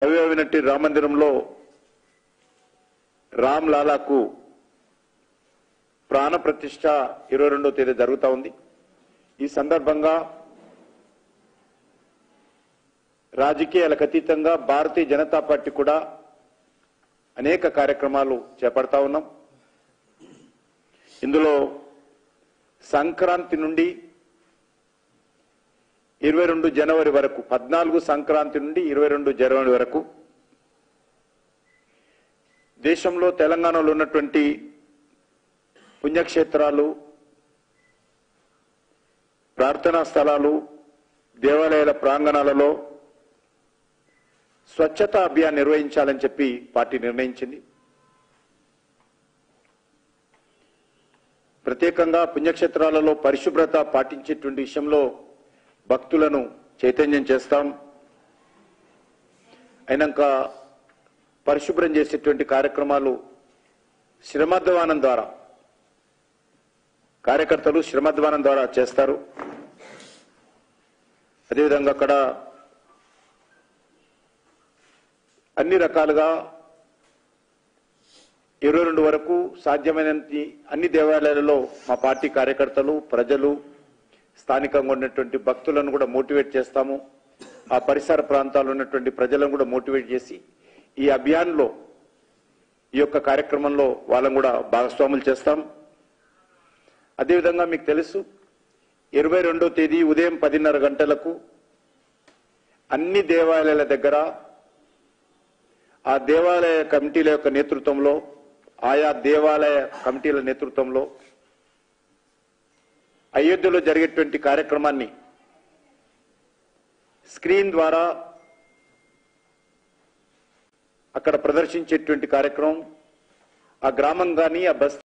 అవినట్టి రామ మందిరంలో రామ్ లాలాకు ప్రాణ ప్రతిష్ఠ 22వ తేదీ జరుగుతా ఉంది। ఈ సందర్భంగా రాజకీయాలకు అతీతంగా భారతీయ జనతా పార్టీ కూడా అనేక కార్యక్రమాలు చేపడతా ఉన్నాం। ఇందులో సంక్రాంతి నుండి 22 జనవరి వరకు 14 సంక్రాంతి నుండి 22 జనవరి వరకు దేశంలో తెలంగాణలో ఉన్నటువంటి పుణ్యక్షేత్రాలు, ప్రార్థనా స్థలాలు, దేవాలయాల ప్రాంగణాలలో స్వచ్ఛతా అభియాన్ నిర్వహించాలని చెప్పి పార్టీ నిర్ణయించింది। ప్రత్యేకంగా పుణ్యక్షేత్రాలలో పరిశుభ్రత పాటించేటువంటి విషయంలో భక్తులను చైతన్యం చేస్తాం। అయినాక పరిశుభ్రం చేసేటువంటి కార్యక్రమాలు శ్రమధ్వానం ద్వారా కార్యకర్తలు శ్రమధ్వానం ద్వారా చేస్తారు। అదేవిధంగా అక్కడ అన్ని రకాలుగా 22 వరకు సాధ్యమైనంత అన్ని దేవాలయాలలో మా పార్టీ కార్యకర్తలు, ప్రజలు, స్థానికంగా ఉన్నటువంటి భక్తులను కూడా మోటివేట్ చేస్తాము। ఆ పరిసర ప్రాంతాల్లో ఉన్నటువంటి ప్రజలను కూడా మోటివేట్ చేసి ఈ అభియాన్లో ఈ యొక్క కార్యక్రమంలో వాళ్ళని కూడా భాగస్వాములు చేస్తాం। అదేవిధంగా మీకు తెలుసు 22వ తేదీ ఉదయం 10:30 గంటలకు అన్ని దేవాలయాల దగ్గర ఆ దేవాలయ కమిటీల యొక్క నేతృత్వంలో, ఆయా దేవాలయ కమిటీల నేతృత్వంలో అయోధ్యలో జరిగేటువంటి కార్యక్రమాన్ని స్క్రీన్ ద్వారా అక్కడ ప్రదర్శించేటువంటి కార్యక్రమం ఆ గ్రామం కానీ ఆ బస్తీ